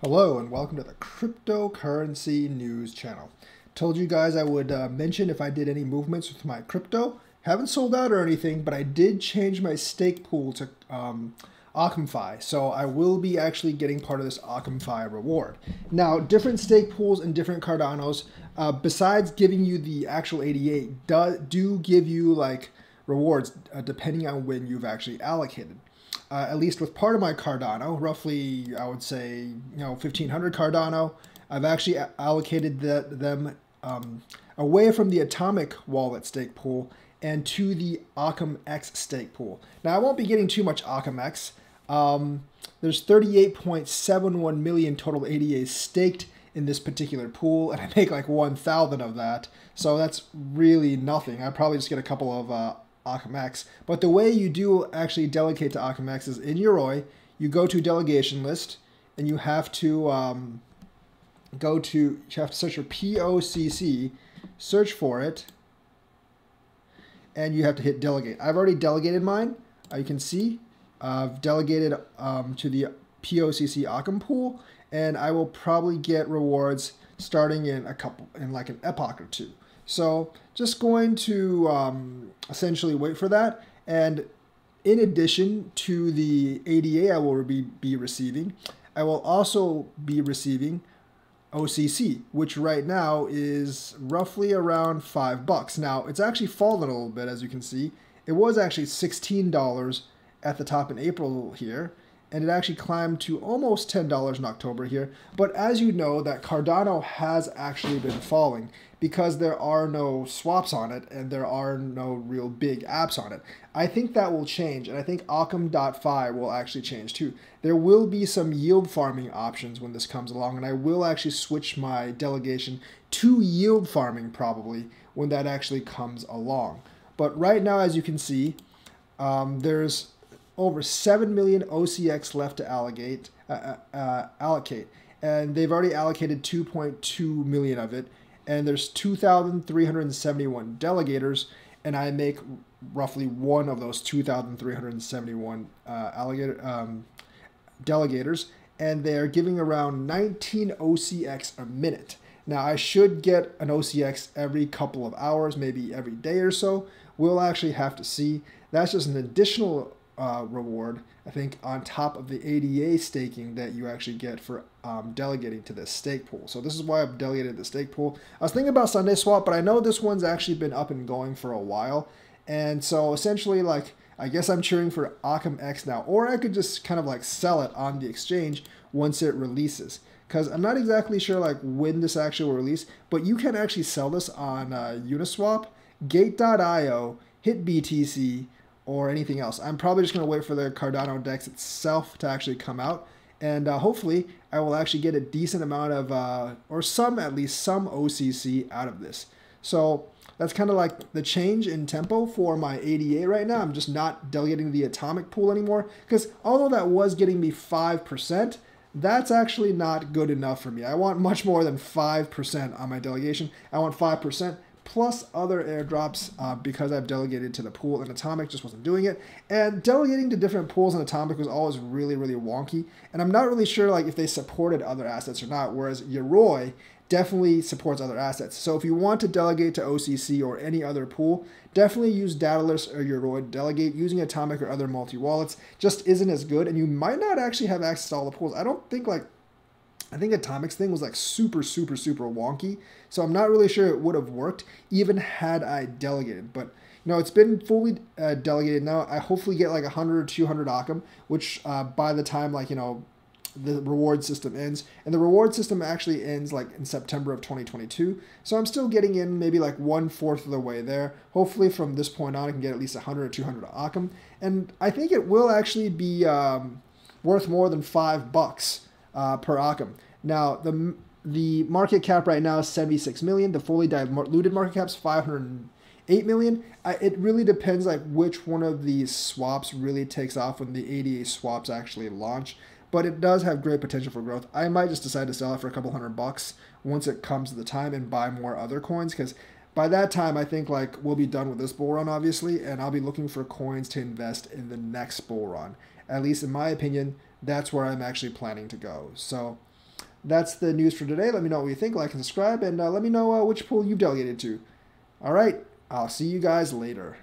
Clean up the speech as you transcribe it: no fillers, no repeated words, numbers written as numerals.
Hello and welcome to the cryptocurrency news channel. Told you guys I would mention if I did any movements with my crypto. Haven't sold out or anything, but I did change my stake pool to Akamfi, so I will be actually getting part of this Akamfi reward. Now, different stake pools and different Cardanos, besides giving you the actual 88, do give you like rewards depending on when you've actually allocated. At least with part of my Cardano, roughly I would say 1,500 Cardano, I've actually allocated them away from the Atomic Wallet stake pool and to the AkamX stake pool. Now I won't be getting too much AkamX. There's 38.71 million total ADAs staked in this particular pool, and I make like 1,000 of that, so that's really nothing. I probably just get a couple of AkamX. But the way you do actually delegate to AkamX is in your ROI, you go to delegation list, and you have to search for POCC, search for it, and you have to hit delegate. I've already delegated mine. You can see I've delegated to the POCC Akam pool, and I will probably get rewards starting in like an epoch or two. So just going to essentially wait for that. And in addition to the ADA I will be receiving, I will also be receiving OCC, which right now is roughly around $5. Now, it's actually fallen a little bit, as you can see. It was actually $16 at the top in April here, and it actually climbed to almost $10 in October here. But as you know, that Cardano has actually been falling because there are no swaps on it and there are no real big apps on it. I think that will change, and I think Akam.fi will actually change too. There will be some yield farming options when this comes along, and I will actually switch my delegation to yield farming probably when that actually comes along. But right now, as you can see, there's over 7 million OCX left to allocate, and they've already allocated 2.2 million of it, and there's 2,371 delegators, and I make roughly one of those 2,371 delegators, and they're giving around 19 OCX a minute. Now, I should get an OCX every couple of hours, maybe every day or so. We'll actually have to see. That's just an additional reward, I think, on top of the ADA staking that you actually get for delegating to this stake pool. So this is why I've delegated the stake pool. I was thinking about Sunday Swap, but I know this one's actually been up and going for a while. And so essentially, like, I guess I'm cheering for AkamX now, or I could just kind of like sell it on the exchange once it releases. Because I'm not exactly sure like when this actually will release, but you can actually sell this on Uniswap, Gate.io, Hit BTC, or anything else. I'm probably just going to wait for the Cardano DEX itself to actually come out, and hopefully I will actually get a decent amount of, or at least some OCC out of this. So that's kind of like the change in tempo for my ADA right now. I'm just not delegating the Atomic pool anymore, because although that was getting me 5%, that's actually not good enough for me. I want much more than 5% on my delegation. I want 5%. Plus other airdrops because I've delegated to the pool, and Atomic just wasn't doing it. And delegating to different pools in Atomic was always really, really wonky. And I'm not really sure like if they supported other assets or not, whereas Yoroi definitely supports other assets. So if you want to delegate to OCC or any other pool, definitely use Daedalus or Yoroi to delegate. Using Atomic or other multi-wallets just isn't as good, and you might not actually have access to all the pools. I think Atomic's thing was like super, super, super wonky. So I'm not really sure it would have worked even had I delegated. But, it's been fully delegated now. I hopefully get like 100 or 200 Akam, which by the time the reward system ends. And the reward system actually ends like in September of 2022. So I'm still getting in maybe like 1/4 of the way there. Hopefully from this point on I can get at least 100 or 200 Akam. And I think it will actually be worth more than $5 per Akam. Now, the market cap right now is 76 million. The fully diluted market cap is 508 million. It really depends like which one of these swaps really takes off when the ADA swaps actually launch. But it does have great potential for growth. I might just decide to sell it for a couple $100 once it comes to the time and buy more other coins, because by that time I think like we'll be done with this bull run, obviously, and I'll be looking for coins to invest in the next bull run. At least in my opinion, that's where I'm actually planning to go. So that's the news for today. Let me know what you think, like and subscribe, and let me know which pool you've delegated to. All right, I'll see you guys later.